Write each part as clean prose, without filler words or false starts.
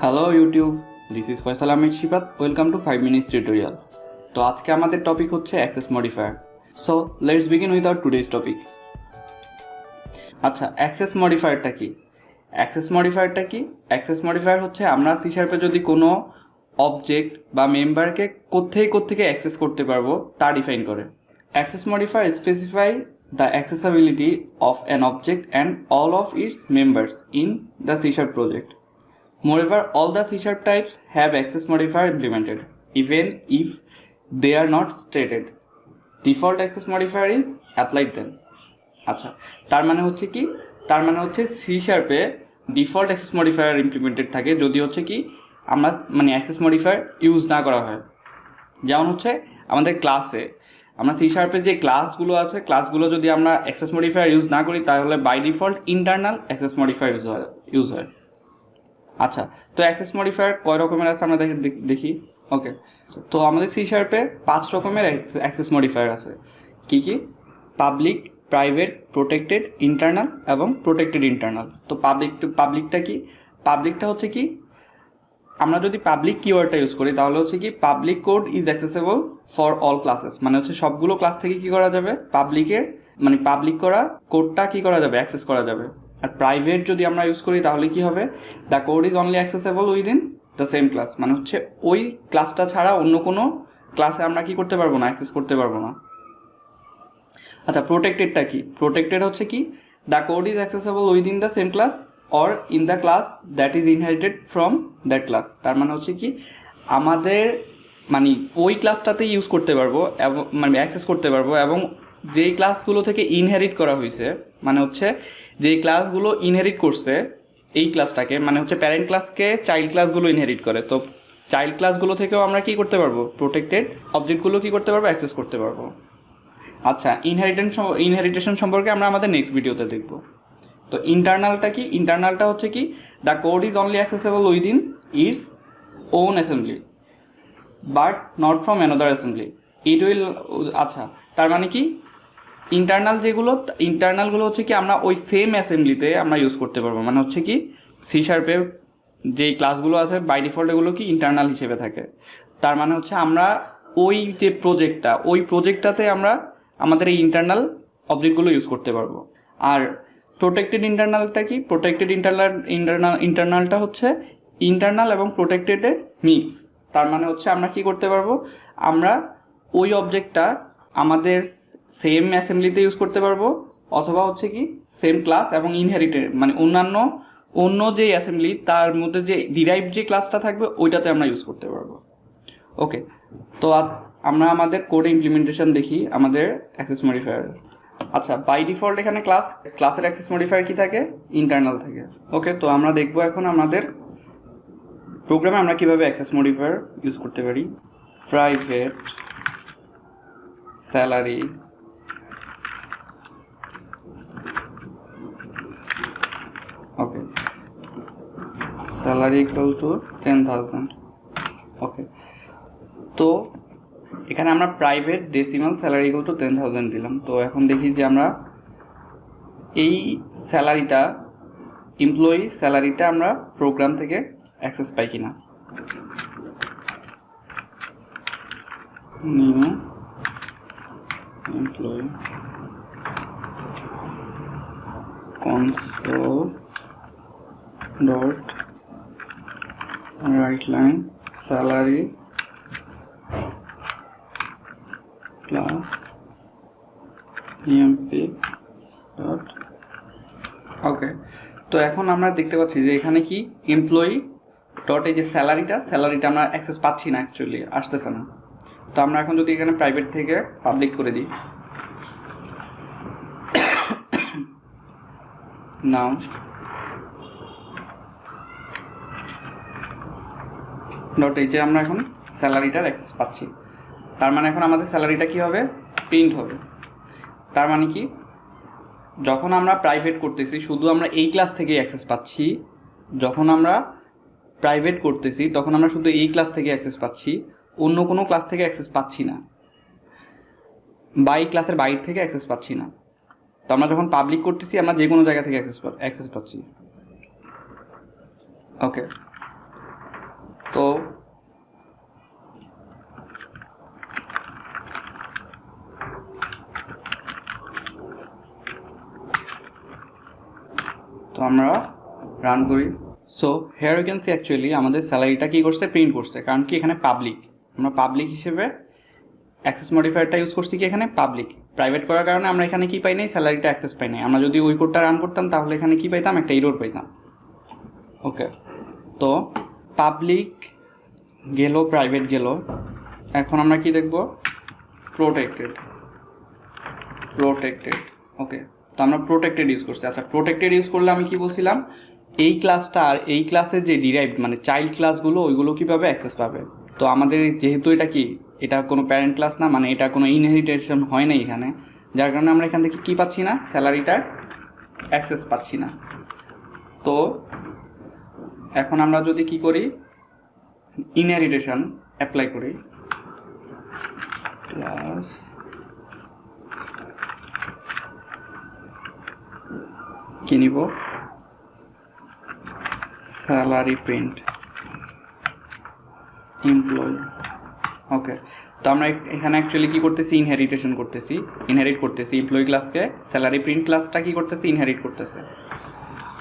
Hello YouTube, this is Faisal Ahmed Shifat. Welcome to 5 minutes tutorial. তো আজকে আমাদের টপিক হচ্ছে access modifier. So let's begin with our today's topic. আচ্ছা, access মডিফায়ারটা কি? Access modifier হচ্ছে আমরা সি শার্পে যদি কোনো অবজেক্ট বা মেম্বারকে কোত্থেকে অ্যাক্সেস করতে পারবো তা ডিফাইন করে। Access modifier specify the accessibility of an object and all of its members in the C# project. Moreover, all the C# types have access modifier implemented, even if they are not stated. Default access modifier is applied then. আচ্ছা, তার মানে হচ্ছে C শার্পে default access modifier implemented থাকে যদি হচ্ছে কি আমরা অ্যাক্সেস মডিফায়ার ইউজ না করা হয়। যেমন হচ্ছে আমাদের ক্লাসে আমরা সি শার্পের যে ক্লাসগুলো যদি আমরা অ্যাক্সেস মডিফায়ার ইউজ না করি তাহলে by default internal access modifier use হয়। আচ্ছা, তো অ্যাক্সেস মডিফায়ার কয় রকমের আছে আমরা দেখি। ওকে, তো আমাদের সি শার্পে 5 রকমের অ্যাক্সেস মডিফায়ার আছে। কি? পাবলিক, প্রাইভেট, প্রোটেক্টেড, ইন্টারনাল এবং প্রোটেক্টেড ইন্টারনাল। তো পাবলিকটা কি? পাবলিকটা হচ্ছে কি আমরা যদি পাবলিক কিওয়ার্ডটা ইউজ করি তাহলে হচ্ছে কি public code is accessible for all classes, মানে হচ্ছে সবগুলো ক্লাস থেকে কি করা যাবে পাবলিক করা কোডটা কি করা যাবে অ্যাক্সেস করা যাবে। আর প্রাইভেট যদি আমরা ইউজ করি তাহলে কি হবে the code is only accessible within the same class, মানে হচ্ছে ওই ক্লাসটা ছাড়া অন্য কোনো ক্লাসে আমরা কি করতে পারবো না, অ্যাক্সেস করতে পারবো না। আচ্ছা, প্রোটেক্টেডটা কি? প্রোটেক্টেড হচ্ছে কি the code is accessible within the same class or in the class that is inherited from that class. তার মানে হচ্ছে কি আমাদের ওই ক্লাসটাতেই ইউজ করতে পারবো এবং অ্যাক্সেস করতে পারবো এবং যেই ক্লাসগুলো থেকে ইনহেরিট করা হয়েছে, মানে হচ্ছে যেই ক্লাসগুলো ইনহেরিট করছে এই ক্লাসটাকে, মানে হচ্ছে প্যারেন্ট ক্লাসকে চাইল্ড ক্লাসগুলো ইনহেরিট করে, তো চাইল্ড ক্লাসগুলো থেকেও আমরা কি করতে পারবো প্রোটেক্টেড অবজেক্টগুলো কি করতে পারবো অ্যাক্সেস করতে পারবো। আচ্ছা, ইনহেরিটেশন সম্পর্কে আমরা আমাদের নেক্সট ভিডিওতে দেখব। তো ইন্টারনালটা কি? ইন্টারনালটা হচ্ছে কি the code is only accessible within its own assembly but not from another assembly it will. আচ্ছা, তার মানে কি ইন্টারনালগুলো হচ্ছে কি আমরা ওই সেম অ্যাসেম্বলিতে আমরা ইউজ করতে পারবো, মানে হচ্ছে কি সি শার্পে যেই ক্লাসগুলো আছে বাই ডিফল্ট এগুলো কি ইন্টারনাল হিসেবে থাকে। তার মানে হচ্ছে আমরা ওই যে প্রজেক্টটাতে আমরা আমাদের এই অবজেক্টগুলো ইউজ করতে পারবো। আর প্রোটেক্টেড ইন্টারনালটা কি? প্রোটেক্টেড ইন্টারনালটা হচ্ছে ইন্টারনাল এবং প্রোটেক্টেডের মিক্স। তার মানে হচ্ছে আমরা কি করতে পারবো, আমরা ওই অবজেক্টটা আমাদের সেম অ্যাসেম্বলিতে ইউজ করতে পারবো অথবা হচ্ছে কি সেম ক্লাস এবং ইনহেরিটেড অন্য যে অ্যাসেম্বলি তার মধ্যে যে ডিরাইভ যে ক্লাসটা থাকবে ওইটাতে আমরা ইউজ করতে পারবো। ওকে, তো আমরা আমাদের কোড ইমপ্লিমেন্টেশন দেখি আমাদের অ্যাক্সেস মডিফায়ার। আচ্ছা, বাই ডিফল্ট এখানে ক্লাসের অ্যাক্সেস মডিফায়ার কি থাকে? ইন্টারনাল থাকে। ওকে, তো আমরা দেখবো এখন আমাদের প্রোগ্রামে আমরা কিভাবে অ্যাক্সেস মডিফায়ার ইউজ করতে পারি। Private salary okay, salary equal to 10,000। ওকে, তো এখানে আমরা private decimal salary equal to 10,000 দিলাম। তো এখন দেখি যে আমরা এই এমপ্লয়ি স্যালারিটা আমরা প্রোগ্রাম থেকে অ্যাক্সেস পাই কিনা। New employee console dot write line salary plus emp dot ওকে। তো এখন আমরা দেখতে পাচ্ছি যে এখানে কি এমপ্লয়ি ডট এই যে স্যালারিটা আমরা অ্যাক্সেস পাচ্ছি না, অ্যাকচুয়ালি আসতেছে না। তো আমরা এখন যদি এখানে প্রাইভেট থেকে পাবলিক করে দিই নাও, ডট এই যে আমরা এখন স্যালারিটার অ্যাক্সেস পাচ্ছি। তার মানে এখন আমাদের স্যালারিটা কি হবে? প্রিন্ট হবে। তার মানে কি যখন আমরা প্রাইভেট করতেছি শুধু আমরা এই ক্লাস থেকেই অ্যাক্সেস পাচ্ছি, যখন আমরা প্রাইভেট করতেছি তখন আমরা শুধু এই ক্লাস থেকে অ্যাক্সেস পাচ্ছি, অন্য কোনো ক্লাস থেকে অ্যাক্সেস পাচ্ছি না, বা এই ক্লাসের বাইরে থেকে অ্যাক্সেস পাচ্ছি না। তো আমরা যখন পাবলিক করতেছি আমরা যে কোনো জায়গা থেকে অ্যাক্সেস পাচ্ছি। ওকে, তো আমরা রান করি। So here you can see actually আমাদের স্যালারিটা কী করছে, প্রিন্ট করছে। কারণ কি এখানে পাবলিক, আমরা পাবলিক হিসেবে অ্যাক্সেস মডিফায়ারটা ইউজ করছি কি এখানে পাবলিক। প্রাইভেট করার কারণে আমরা এখানে কি পাই নাই, স্যালারিটা অ্যাক্সেস পাই নাই। আমরা যদি ওই কোডটা রান করতাম তাহলে এখানে কি পাইতাম, একটা এরর পাইতাম। ওকে, তো পাবলিক গেল, প্রাইভেট গেল, এখন আমরা কি দেখব, প্রোটেক্টেড। ওকে, তো আমরা প্রোটেক্টেড ইউজ করছি। আচ্ছা, প্রোটেক্টেড ইউজ করলে আমি কি বলছিলাম, এই ক্লাসটা আর এই ক্লাসের যে ডিরাইভড মানে চাইল্ড ক্লাসগুলো ওইগুলো কীভাবে অ্যাক্সেস পাবে। তো আমাদের যেহেতু এটা কি, এটা কোনো প্যারেন্ট ক্লাস না, মানে এটা কোনো ইনহেরিটেশন হয় না এখানে, যার কারণে আমরা এখান থেকে কী পাচ্ছি না, স্যালারিটার অ্যাক্সেস পাচ্ছি না। তো এখন আমরা যদি কি করি, ইনহেরিটেশন অ্যাপ্লাই করি, ক্লাস কি নিব, স্যালারি প্রিন্ট এমপ্লয়ি। ওকে, তো আমরা এখানে অ্যাকচুয়ালি কী করতেছি, ইনহেরিট করতেছি এমপ্লয়ি ক্লাসকে। স্যালারি প্রিন্ট ক্লাসটা কী করতেছি, ইনহেরিট করতেছে।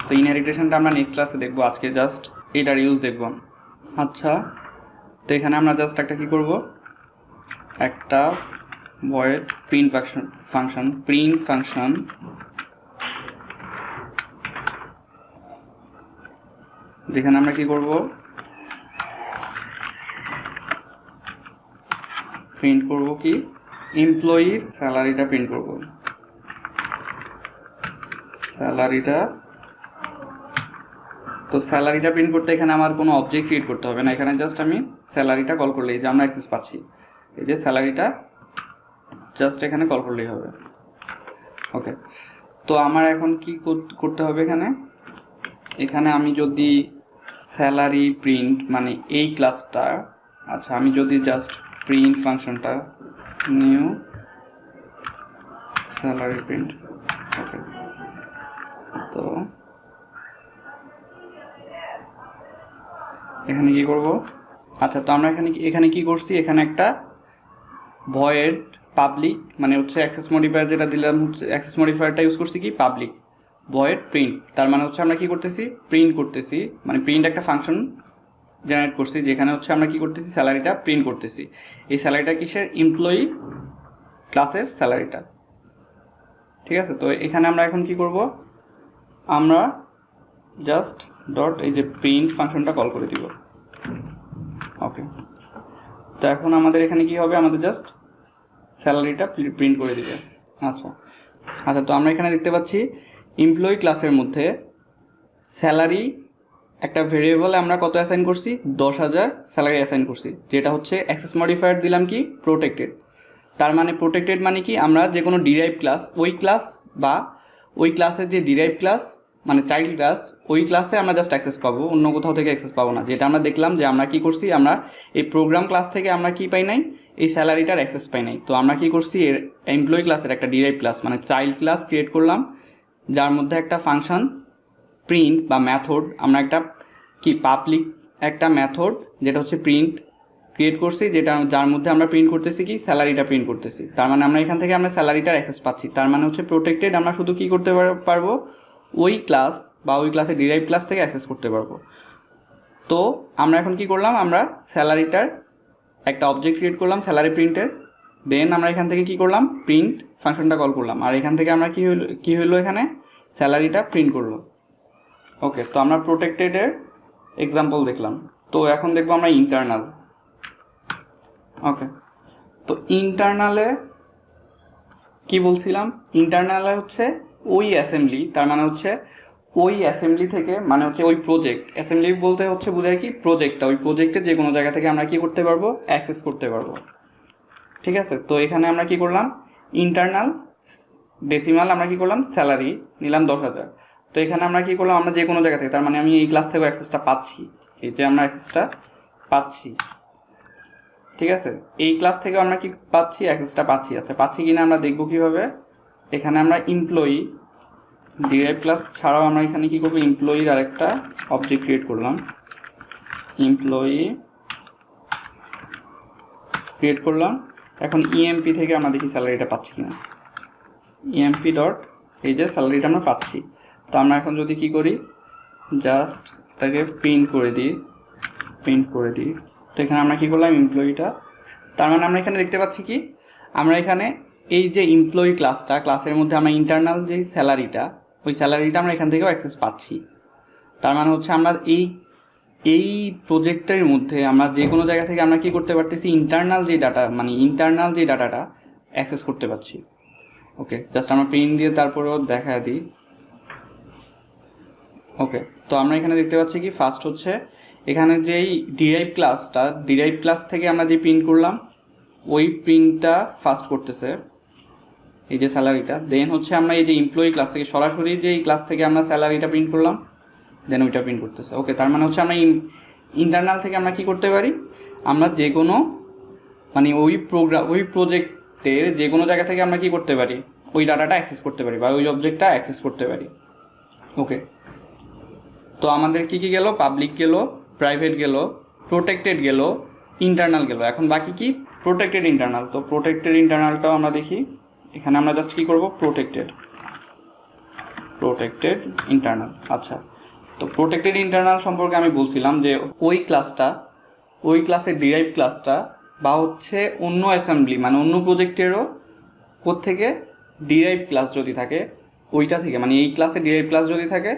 তো ইনহেরিটেশনটা আমরা নেক্সট ক্লাসে দেখবো, আজকে জাস্ট এটার ইউজ দেখব। আচ্ছা, তো এখানে আমরা জাস্ট একটা কী করব, একটা ভয়েড প্রিন্ট ফাংশন যেখানে আমরা কি করব, প্রিন্ট করব কি, এমপ্লয়ির স্যালারিটা প্রিন্ট করব, স্যালারিটা। তো স্যালারিটা প্রিন্ট করতে এখানে আমার কোনো অবজেক্ট ক্রিয়েট করতে হবে না, এখানে জাস্ট আমি স্যালারিটা কল করলেই, যে আমরা অ্যাক্সেস পাচ্ছি, এই যে স্যালারিটা জাস্ট এখানে কল করলেই হবে। ওকে, তো আমার এখন কি করতে হবে, এখানে আমি যদি স্যালারি প্রিন্ট মানে এই ক্লাসটা, আচ্ছা আমি যদি জাস্ট প্রিন্ট ফাংশনটা নিউ স্যালারি প্রিন্ট। ওকে, তো এখানে কি করব, আচ্ছা তো আমরা এখানে কি করছি, এখানে একটা ভয়েড পাবলিক মানে হচ্ছে অ্যাক্সেস মডিফায়ার যেটা দিলাম, হচ্ছে অ্যাক্সেস মডিফায়ারটা ইউজ করছি কি পাবলিক ভয়েড প্রিন্ট। তার মানে হচ্ছে আমরা কি করতেছি, প্রিন্ট করতেছি, মানে প্রিন্ট একটা ফাংশন জেনারেট করছি যেখানে হচ্ছে আমরা কি করতেছি, স্যালারিটা প্রিন্ট করতেছি। এই স্যালারিটা কিসের, এমপ্লয়ি ক্লাসের স্যালারিটা। ঠিক আছে, তো এখানে আমরা এখন কি করব, আমরা জাস্ট ডট এই যে প্রিন্ট ফাংশনটা কল করে দিব। ওকে, তো এখন আমাদের এখানে কি হবে, আমাদের জাস্ট স্যালারিটা প্রিন্ট করে দিবে। আচ্ছা, তো আমরা এখানে দেখতে পাচ্ছি এমপ্লয়ি ক্লাসের মধ্যে স্যালারি একটা ভেরিয়েবলে আমরা কত অ্যাসাইন করছি, 10,000 স্যালারি অ্যাসাইন করছি, যেটা হচ্ছে অ্যাক্সেস মডিফায়ার দিলাম কি প্রোটেক্টেড। তার মানে প্রোটেক্টেড মানে কি, আমরা যে কোনো ডিরাইভ ক্লাস, ওই ক্লাস বা ওই ক্লাসের যে ডিরাইভ ক্লাস মানে চাইল্ড ক্লাস, ওই ক্লাসে আমরা জাস্ট অ্যাক্সেস পাবো, অন্য কোথাও থেকে অ্যাক্সেস পাবো না। যেটা আমরা দেখলাম যে আমরা কি করছি, আমরা এই প্রোগ্রাম ক্লাস থেকে আমরা কি পাই নাই, এই স্যালারিটার অ্যাক্সেস পাই নাই। তো আমরা কি করছি, এর এমপ্লয়ি ক্লাসের একটা ডিরাইভ ক্লাস মানে চাইল্ড ক্লাস ক্রিয়েট করলাম, যার মধ্যে একটা ফাংশন প্রিন্ট বা মেথড, আমরা একটা কি পাবলিক একটা মেথড যেটা হচ্ছে প্রিন্ট ক্রিয়েট করছি, যেটা যার মধ্যে আমরা প্রিন্ট করতেছি কি স্যালারিটা প্রিন্ট করতেছি। তার মানে আমরা এখান থেকে আমরা স্যালারিটার অ্যাক্সেস পাচ্ছি। তার মানে হচ্ছে প্রোটেক্টেড, আমরা শুধু কি করতে পারবো, ওই ক্লাস বা ওই ক্লাসের ডিরাইভ ক্লাস থেকে অ্যাক্সেস করতে পারবো। তো আমরা এখন কি করলাম, আমরা স্যালারিটার একটা অবজেক্ট ক্রিয়েট করলাম স্যালারি প্রিন্টের, দেন আমরা এখান থেকে কি করলাম, প্রিন্ট ফাংশনটা কল করলাম, আর এখান থেকে আমরা কি হলো এখানে স্যালারিটা প্রিন্ট করলো। ওকে, তো আমরা প্রোটেক্টেডের এক্সাম্পল দেখলাম। তো এখন দেখবো আমরা ইন্টারনাল। ওকে, তো ইন্টারনালে কি বলছিলাম, ইন্টারনালে হচ্ছে ওই অ্যাসেম্বলি, তার মানে হচ্ছে ওই অ্যাসেম্বলি থেকে, মানে হচ্ছে ওই প্রজেক্ট, অ্যাসেম্বলি বলতে হচ্ছে বোঝায় কি প্রজেক্টটা, ওই প্রজেক্টের যে কোনো জায়গা থেকে আমরা কি করতে পারবো, অ্যাক্সেস করতে পারবো। ঠিক আছে, তো এখানে আমরা কি করলাম, ইন্টারনাল ডেসিমাল আমরা কি করলাম, স্যালারি নিলাম 10,000। তো এখানে আমরা কি করলাম, আমরা যে কোনো জায়গা থেকে, তার মানে আমি এই ক্লাস থেকেও অ্যাক্সেসটা পাচ্ছি, এই যে আমরা অ্যাক্সেসটা পাচ্ছি। ঠিক আছে, এই ক্লাস থেকেও আমরা কি পাচ্ছি, অ্যাক্সেসটা পাচ্ছি। আচ্ছা, পাচ্ছি কিনা আমরা দেখবো কীভাবে, এখানে আমরা এমপ্লয়ি ডিরাইভ ক্লাস ছাড়াও আমরা এখানে কি করবো, এমপ্লয়ির আরেকটা অবজেক্ট ক্রিয়েট করলাম, এমপ্লয়ি ক্রিয়েট করলাম। এখন ইএমপি থেকে আমরা দেখি স্যালারিটা পাচ্ছি কিনা। ইএমপি ডট এই যে স্যালারিটা আমরা পাচ্ছি। তো আমরা এখন যদি কি করি, জাস্ট এটাকে প্রিন্ট করে দিই। তো এখানে আমরা কি করলাম, এমপ্লয়িটা, তার মানে আমরা এখানে দেখতে পাচ্ছি কি, আমরা এখানে এই যে এমপ্লয়ি ক্লাসের মধ্যে আমরা ইন্টারনাল যে স্যালারিটা, ওই স্যালারিটা আমরা এখান থেকেও অ্যাক্সেস পাচ্ছি। তার মানে হচ্ছে আমরা এই প্রজেক্টের মধ্যে আমরা যে কোনো জায়গা থেকে আমরা কি করতে পারতেছি, ইন্টারনাল যে ডাটাটা অ্যাক্সেস করতে পারছি। ওকে, জাস্ট আমরা প্রিন্ট দিয়ে তারপরেও দেখা দিই। ওকে, তো আমরা এখানে দেখতে পাচ্ছি কি, ফার্স্ট হচ্ছে এখানে যেই ডিরাইভ ক্লাস থেকে আমরা যে প্রিন্ট করলাম, ওই প্রিন্টটা ফার্স্ট করতেছে এই যে স্যালারিটা। দেন হচ্ছে আমরা এই যে এমপ্লয়ি ক্লাস থেকে সরাসরি যে এই ক্লাস থেকে আমরা স্যালারিটা প্রিন্ট করলাম, দেন ওইটা প্রিন্ট করতেছে। ওকে, তার মানে হচ্ছে আমরা ইন্টারনাল থেকে আমরা কি করতে পারি, আমরা যে কোনো ওই প্রজেক্টের যে কোনো জায়গা থেকে আমরা কি করতে পারি, ওই ডাটাটা অ্যাক্সেস করতে পারি বা ওই অবজেক্টটা অ্যাক্সেস করতে পারি। ওকে, তো আমাদের কি গেল, পাবলিক গেল, প্রাইভেট গেল, প্রোটেক্টেড গেল, ইন্টারনাল গেল। এখন বাকি কি, প্রোটেক্টেড ইন্টারনাল। তো প্রোটেক্টেড ইন্টারনালটাও আমরা দেখি। এখানে আমরা জাস্ট কি করব, প্রোটেক্টেড ইন্টারনাল। আচ্ছা, তো প্রোটেক্টেড ইন্টারনাল সম্পর্কে আমি বলছিলাম যে ওই ক্লাসের ডিরাইভ ক্লাসটা বা হচ্ছে অন্য অ্যাসেম্বলি অন্য প্রজেক্টেরও কোত্থেকে ডিরাইভ ক্লাস যদি থাকে ওইটা থেকে, এই ক্লাসে ডিরাইভ ক্লাস যদি থাকে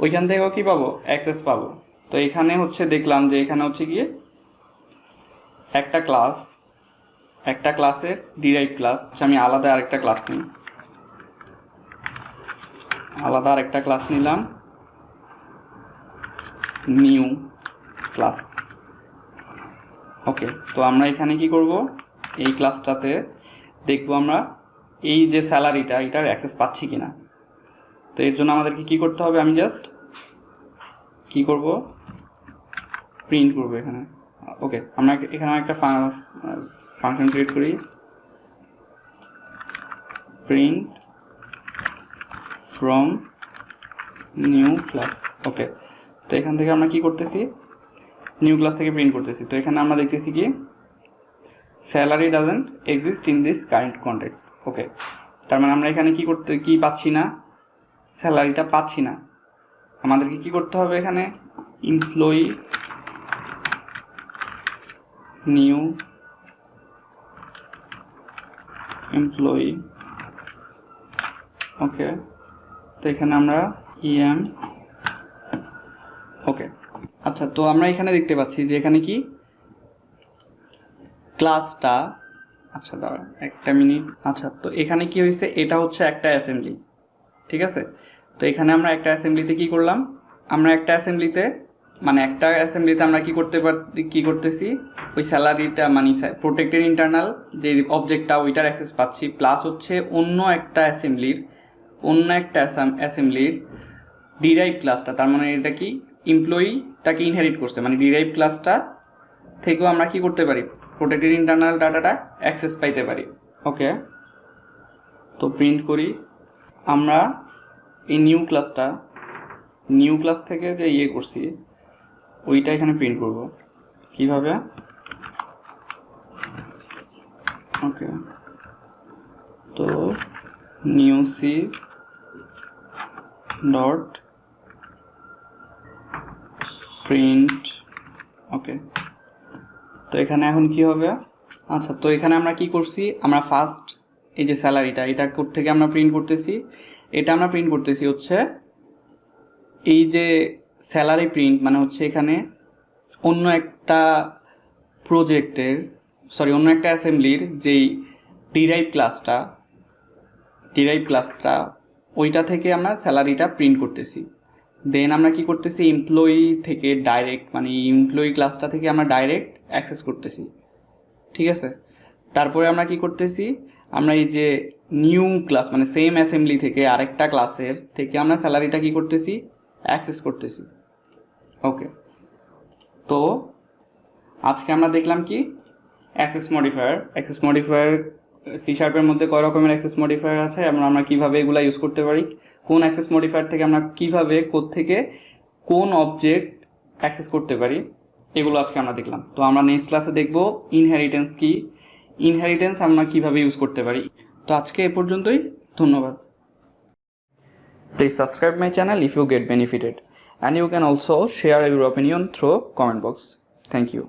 ওইখান থেকেও কি পাবো, অ্যাক্সেস পাবো। তো এখানে হচ্ছে দেখলাম যে এখানে হচ্ছে গিয়ে একটা ক্লাসের ডিরাইভ ক্লাস, আমি আলাদা আরেকটা ক্লাস নিলাম, নিউ ক্লাস। ওকে, তো আমরা এখানে কি করব, এই ক্লাসটাতে দেখবো আমরা এই যে স্যালারিটা এটার অ্যাক্সেস পাচ্ছি কিনা। তো এর জন্য আমাদেরকে কি করতে হবে, আমি জাস্ট কি করব, প্রিন্ট করব এখানে। ওকে, আমরা এখানে একটা ফাংশন ক্রিয়েট করি, প্রিন্ট ফ্রম নিউ ক্লাস। ওকে, তো এখান থেকে আমরা কি করতেছি, নিউ ক্লাস থেকে প্রিন্ট করতেছি। তো এখানে আমরা দেখতেছি কি, salary doesn't exist in this current context. Okay, তার মানে আমরা এখানে কি পাচ্ছি না, স্যালারিটা পাচ্ছি না। আমাদেরকে কি করতে হবে, এখানে এমপ্লয়ি নিউ এমপ্লয়ি। ওকে, তো এখানে আমরা ইএম। ওকে, আচ্ছা, তো আমরা এখানে দেখতে পাচ্ছি যে এখানে কি ক্লাসটা, আচ্ছা দাঁড়া একটা মিনিট। আচ্ছা, তো এখানে কি হয়েছে, এটা হচ্ছে একটা অ্যাসেম্বলি, ঠিক আছে। তো এখানে আমরা একটা অ্যাসেম্বলিতে কি করলাম, আমরা একটা অ্যাসেম্বলিতে আমরা কি করতেছি, ওই স্যালারিটা প্রোটেক্টেড ইন্টারনাল যে অবজেক্টটা ওইটার অ্যাক্সেস পাচ্ছি, প্লাস হচ্ছে অন্য একটা অ্যাসেম্বলির ডিরাইভ ক্লাসটা, তার মানে এটা কি এমপ্লয়িটাকে ইনহেরিট করছে, ডিরাইভ ক্লাসটা থেকেও আমরা কি করতে পারি, প্রোটেক্টেড ইন্টারনাল ডাটাটা অ্যাক্সেস পাইতে পারি। ওকে, তো প্রিন্ট করি আমরা এই নিউ ক্লাস থেকে যে করছি ওইটা এখানে প্রিন্ট করব কিভাবে। ওকে, তো নিউ সি ডট প্রিন্ট। ওকে, তো এখানে এখন কি হবে, আচ্ছা, তো এখানে আমরা কি করছি, আমরা ফার্স্ট এই যে স্যালারিটা এটা থেকে আমরা প্রিন্ট করতেছি, এটা আমরা প্রিন্ট করতেছি হচ্ছে এই যে স্যালারি প্রিন্ট হচ্ছে এখানে অন্য একটা অ্যাসেম্বলির যেই ডিরাইভ ক্লাসটা ওইটা থেকে আমরা স্যালারিটা প্রিন্ট করতেছি। দেন আমরা কি করতেছি, এমপ্লয়ি থেকে ডাইরেক্ট এমপ্লয়ি ক্লাসটা থেকে আমরা ডাইরেক্ট অ্যাক্সেস করতেছি, ঠিক আছে। তারপরে আমরা কি করতেছি, আমরা এই যে নিউ ক্লাস সেম অ্যাসেম্বলি থেকে আরেকটা ক্লাসের থেকে আমরা স্যালারিটা কি করতেছি, অ্যাক্সেস করতেছি। ওকে, তো আজকে আমরা দেখলাম কি অ্যাক্সেস মডিফায়ার সি শার্পের মধ্যে কয় রকমের অ্যাক্সেস মডিফায়ার আছে এবং আমরা কিভাবে এগুলা ইউজ করতে পারি, কোন অ্যাক্সেস মডিফায়ার থেকে আমরা কিভাবে কোত্থেকে কোন অবজেক্ট অ্যাক্সেস করতে পারি, এগুলো আজকে আমরা দেখলাম। তো আমরা নেক্সট ক্লাসে দেখব ইনহেরিটেন্স কি, ইনহেরিটেন্স আমরা কিভাবে ইউজ করতে পারি। তো আজকে এ পর্যন্তই, ধন্যবাদ। Please subscribe my channel if you get benefited, and you can also share your opinion through comment box. Thank you.